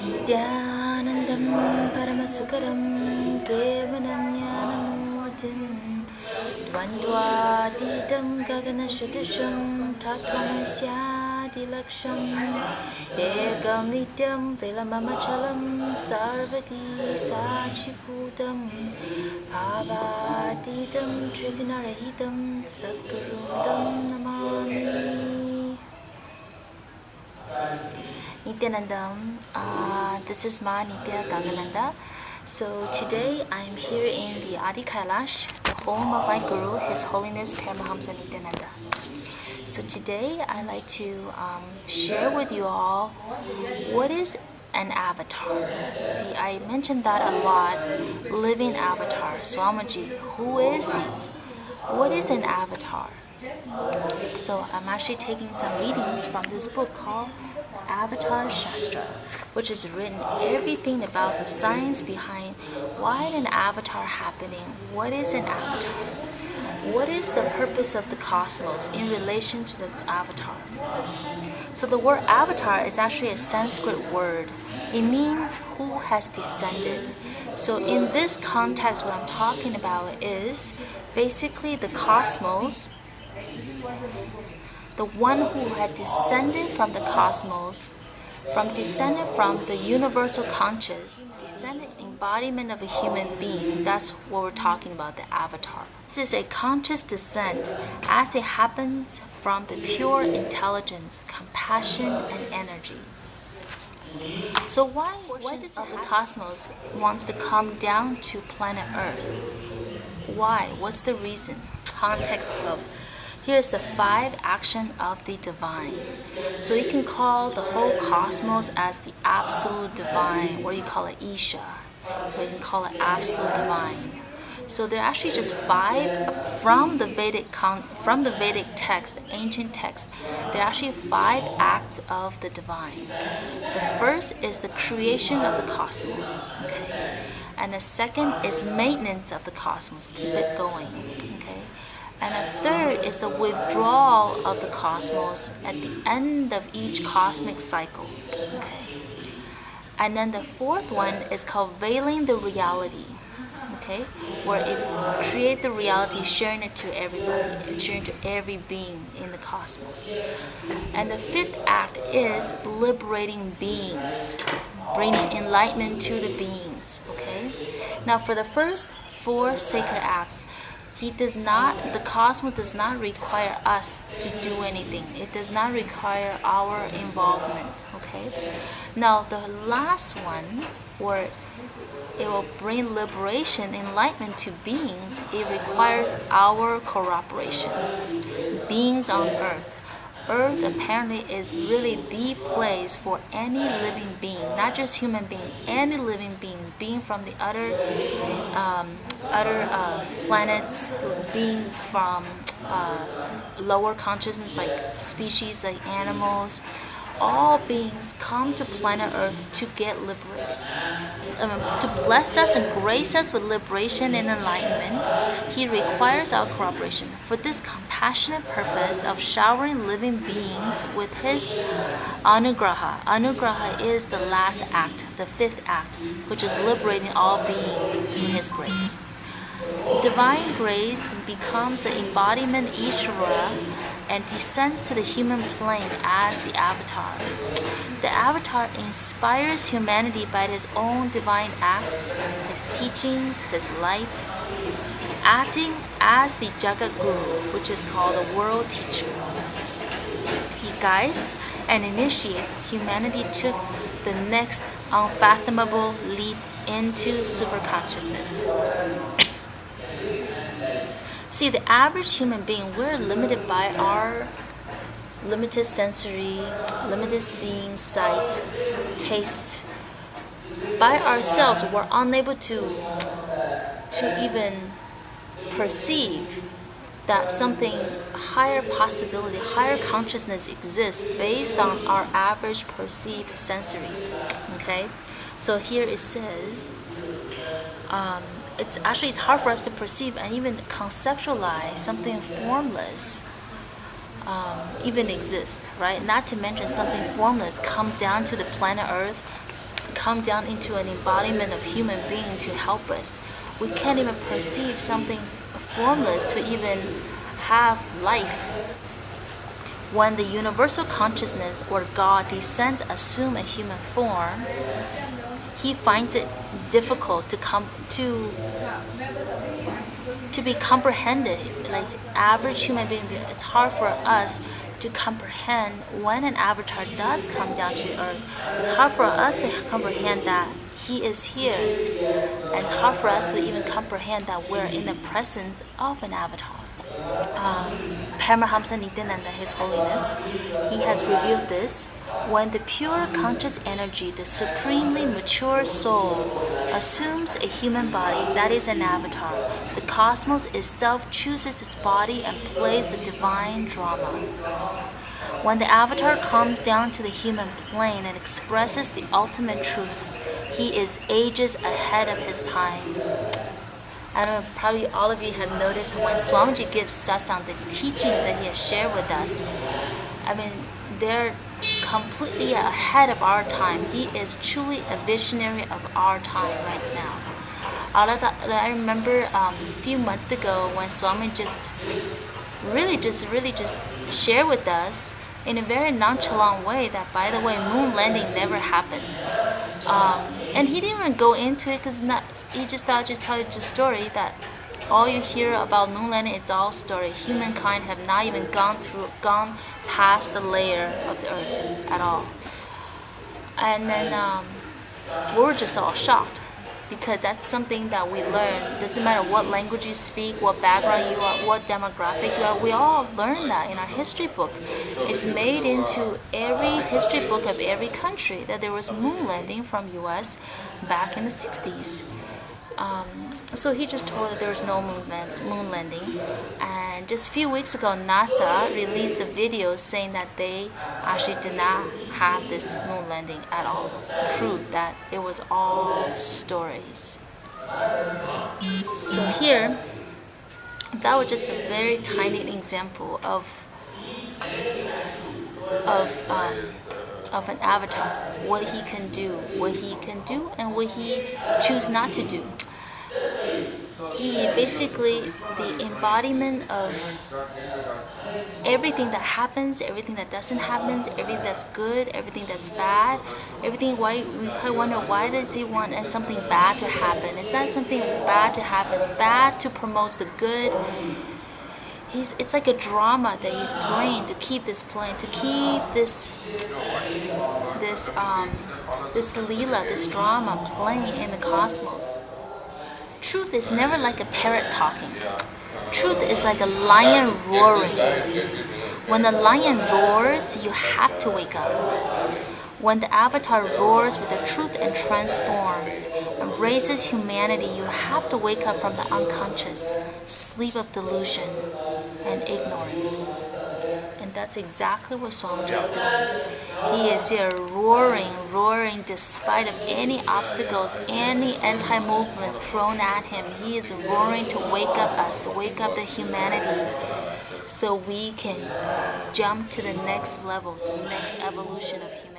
Nityanandam Paramasukharam Kevalam Jnanamurtim Dvandvatitam Gaganashuddham Tattvamasya Laksham Ekam Nityam Vilamamachalam Sarvati Sachibhutam Bhavatitam Trigunarahitam Satgurudam Namami. Nityanandam, this is Ma Nitya Gagananda. So today I'm here in the Adi Kailash, the home of my Guru, His Holiness Paramahamsa Nityananda. So today I'd like to share with you all what is an avatar. See, I mentioned that a lot. Living avatar, Swamiji. Who is he? What is an avatar? So I'm actually taking some readings from this book called Avatar Shastra, which is written everything about the science behind why an avatar happening, what is an avatar, what is the purpose of the cosmos in relation to the avatar. So the word avatar is actually a Sanskrit word. It means who has descended. So in this context, what I'm talking about is basically the cosmos, the one who had descended from the cosmos, descended from the universal conscious, descended embodiment of a human being. That's what we're talking about, the avatar. This is a conscious descent as it happens from the pure intelligence, compassion, and energy. So why does the cosmos wants to come down to planet Earth? Why? What's the reason? Context of here's the 5 action of the divine. So you can call the whole cosmos as the absolute divine, or you call it Isha, or you can call it absolute divine. So there are actually just 5 from the Vedic text, the ancient text. There are actually 5 acts of the divine. The first is the creation of the cosmos, okay? And the second is maintenance of the cosmos, keep it going, okay? And a third is the withdrawal of the cosmos at the end of each cosmic cycle. Okay. And then the fourth one is called veiling the reality. Okay, where it creates the reality, sharing it to everybody, sharing to every being in the cosmos. And the 5th act is liberating beings, bringing enlightenment to the beings. Okay. Now for the first 4 sacred acts, the cosmos does not require us to do anything. It does not require our involvement, okay? Now, the last one, where it will bring liberation, enlightenment to beings, it requires our cooperation. Beings on Earth. Earth apparently is really the place for any living being, not just human being, any living beings, being from the other planets, beings from lower consciousness like species like animals. All beings come to planet Earth to get liberated. To bless us and grace us with liberation and enlightenment, He requires our cooperation for this compassionate purpose of showering living beings with His anugraha. Anugraha is the last act, the 5th act, which is liberating all beings through His grace. Divine grace becomes the embodiment Ishvara and descends to the human plane as the avatar. The avatar inspires humanity by his own divine acts, his teachings, his life, acting as the Jagat Guru, which is called the world teacher. He guides and initiates humanity to the next unfathomable leap into superconsciousness. See, the average human being, we're limited by our limited sensory, limited seeing, sight, taste. By ourselves, we're unable to even perceive that something higher possibility, higher consciousness exists based on our average perceived sensories. Okay, so here it says. It's hard for us to perceive and even conceptualize something formless even exist, right? Not to mention something formless come down to the planet Earth come down into an embodiment of human being to help us. We can't even perceive something formless to even have life. When the universal consciousness or God descends, assume a human form, he finds it difficult to be comprehended. Like average human being, it's hard for us to comprehend when an avatar does come down to earth. It's hard for us to comprehend that he is here. And it's hard for us to even comprehend that we're in the presence of an avatar. Paramahamsa Nityananda, His Holiness, he has revealed this. When the pure conscious energy, the supremely mature soul, assumes a human body, that is an avatar, the cosmos itself chooses its body and plays the divine drama. When the avatar comes down to the human plane and expresses the ultimate truth, he is ages ahead of his time. I don't know, probably all of you have noticed when Swamiji gives satsang, the teachings that he has shared with us, I mean, they're completely ahead of our time. He is truly a visionary of our time right now. I remember a few months ago when Swami just really shared with us in a very nonchalant way that, by the way, moon landing never happened. And he didn't even go into it because he just thought just tell you the story that all you hear about moon landing, it's all story. Humankind have not even gone past the layer of the earth at all. And then we were just all shocked because that's something that we learn. Doesn't matter what language you speak, what background you are, what demographic you are. We all learn that in our history book. It's made into every history book of every country that there was moon landing from U.S. back in the 60s. So he just told that there was no moon landing. And just a few weeks ago, NASA released a video saying that they actually did not have this moon landing at all. Proved that it was all stories. So here, that was just a very tiny example of an avatar, what he can do, and what he choose not to do. He basically the embodiment of everything that happens, everything that doesn't happen, everything that's good, everything that's bad, everything. Why we probably wonder why does he want something bad to happen? It's not something bad to happen. Bad to promote the good. It's like a drama that he's playing to keep this playing, to keep this Leela, this drama playing in the cosmos. Truth is never like a parrot talking. Truth is like a lion roaring. When the lion roars, you have to wake up. When the avatar roars with the truth and transforms and raises humanity, you have to wake up from the unconscious sleep of delusion and ignorance. And that's exactly what Swamiji is doing. He is here roaring despite of any obstacles, any anti-movement thrown at him. He is roaring to wake up us, wake up the humanity, so we can jump to the next level, the next evolution of humanity.